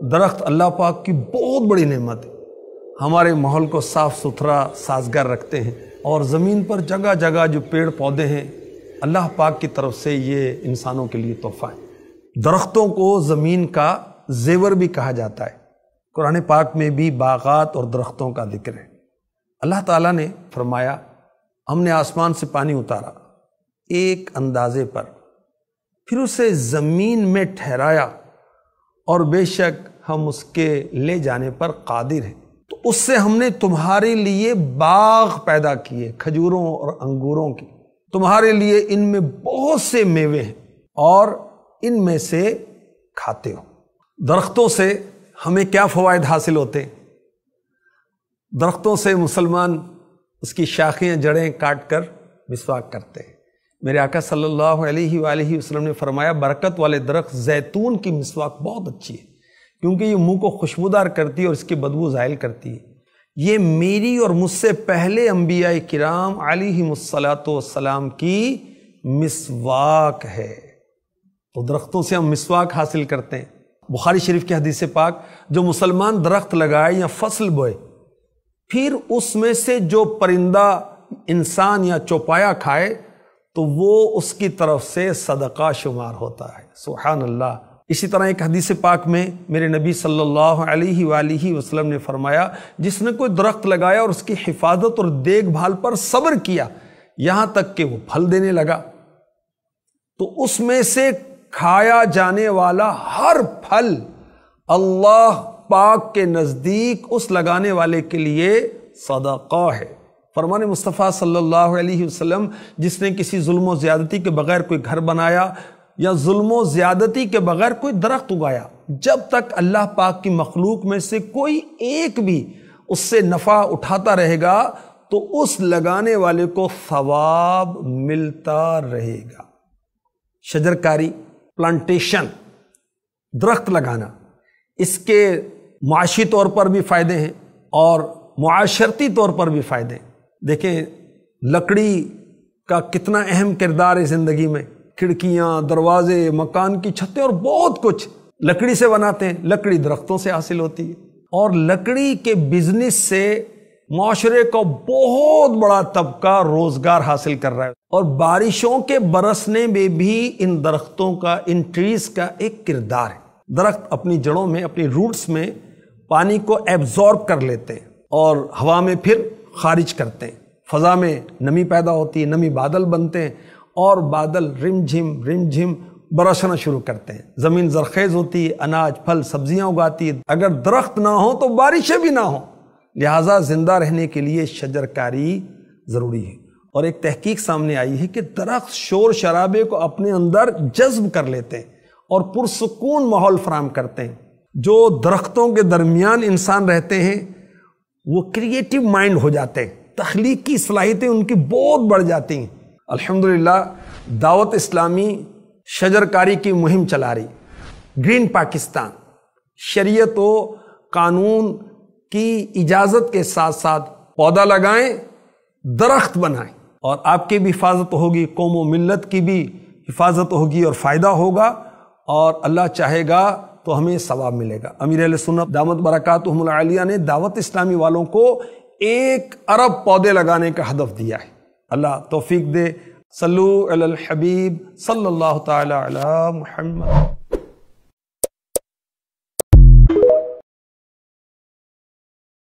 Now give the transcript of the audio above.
درخت اللہ پاک کی بہت بڑی نعمت ہے، ہمارے ماحول کو صاف ستھرا سازگار رکھتے ہیں، اور زمین پر جگہ جگہ جو پیڑ پودے ہیں اللہ پاک کی طرف سے یہ انسانوں کے لیے تحفہ ہے۔ درختوں کو زمین کا زیور بھی کہا جاتا ہے، قرآن پاک میں بھی باغات اور درختوں کا ذکر ہے۔ اللہ تعالیٰ نے فرمایا ہم نے آسمان سے پانی اتارا ایک اندازے پر، پھر اسے زمین میں ٹھہرایا، اور بے شک ہم اس کے لے جانے پر قادر ہیں۔ تو اس سے ہم نے تمہارے لیے باغ پیدا کیے، کھجوروں اور انگوروں کی، تمہارے لیے ان میں بہت سے میوے ہیں اور ان میں سے کھاتے ہو۔ درختوں سے ہمیں کیا فوائد حاصل ہوتے ہیں؟ درختوں سے مسلمان اس کی شاخیں جڑیں کاٹ کر مسواک کرتے ہیں۔ میرے آقا صلی اللہ علیہ وآلہ وسلم نے فرمایا برکت والے درخت زیتون کی مسواک بہت اچھی ہے، کیونکہ یہ منہ کو خوشبودار کرتی ہے اور اس کی بدبو زائل کرتی ہے۔ یہ میری اور مجھ سے پہلے انبیاء کرام علیہم الصلاۃ والسلام کی مسواک ہے۔ تو درختوں سے ہم مسواک حاصل کرتے ہیں۔ بخاری شریف کی حدیث پاک، جو مسلمان درخت لگائے یا فصل بوئے، پھر اس میں سے جو پرندہ انسان یا چوپایا کھائے تو وہ اس کی طرف سے صدقہ شمار ہوتا ہے۔ سبحان اللہ۔ اسی طرح ایک حدیث پاک میں میرے نبی صلی اللہ علیہ وآلہ وسلم نے فرمایا جس نے کوئی درخت لگایا اور اس کی حفاظت اور دیکھ بھال پر صبر کیا یہاں تک کہ وہ پھل دینے لگا، تو اس میں سے کھایا جانے والا ہر پھل اللہ پاک کے نزدیک اس لگانے والے کے لیے صدقہ ہے۔ فرمان مصطفیٰ صلی اللہ علیہ وسلم، جس نے کسی ظلم و زیادتی کے بغیر کوئی گھر بنایا یا ظلم و زیادتی کے بغیر کوئی درخت اگایا، جب تک اللہ پاک کی مخلوق میں سے کوئی ایک بھی اس سے نفع اٹھاتا رہے گا تو اس لگانے والے کو ثواب ملتا رہے گا۔ شجرکاری، پلانٹیشن، درخت لگانا، اس کے معاشی طور پر بھی فائدے ہیں اور معاشرتی طور پر بھی فائدے ہیں۔ دیکھیں لکڑی کا کتنا اہم کردار ہے زندگی میں، کھڑکیاں، دروازے، مکان کی چھتیں اور بہت کچھ لکڑی سے بناتے ہیں۔ لکڑی درختوں سے حاصل ہوتی ہے، اور لکڑی کے بزنس سے معاشرے کا بہت بڑا طبقہ روزگار حاصل کر رہا ہے، اور بارشوں کے برسنے میں بھی ان درختوں کا، ان ٹریز کا ایک کردار ہے۔ درخت اپنی جڑوں میں، اپنی روٹس میں پانی کو ایبزارب کر لیتے ہیں اور ہوا میں پھر خارج کرتے ہیں۔ فضا میں نمی پیدا ہوتی ہے، نمی بادل بنتے ہیں، اور بادل رم جھم برسنا شروع کرتے ہیں۔ زمین زرخیز ہوتی ہے، اناج، پھل، سبزیاں اگاتی ہے۔ اگر درخت نہ ہو تو بارشیں بھی نہ ہوں، لہٰذا زندہ رہنے کے لیے شجرکاری ضروری ہے۔ اور ایک تحقیق سامنے آئی ہے کہ درخت شور شرابے کو اپنے اندر جذب کر لیتے ہیں اور پرسکون ماحول فراہم کرتے ہیں۔ جو درختوں کے درمیان انسان رہتے ہیں وہ کریٹیو مائنڈ ہو جاتے ہیں، تخلیقی صلاحیتیں ان کی بہت بڑھ جاتی ہیں۔ الحمدللہ دعوت اسلامی شجرکاری کی مہم چلا رہی، گرین پاکستان، شریعت و قانون کی اجازت کے ساتھ ساتھ پودا لگائیں، درخت بنائیں، اور آپ کی بھی حفاظت ہوگی، قوم و ملت کی بھی حفاظت ہوگی اور فائدہ ہوگا، اور اللہ چاہے گا تو ہمیں ثواب ملے گا۔ امیر اہل سنت دامت برکاتہم العالیہ نے دعوت اسلامی والوں کو 1 ارب پودے لگانے کا ہدف دیا ہے۔ اللہ توفیق دے۔ صلو علی الحبیب صلی اللہ تعالی علی محمد۔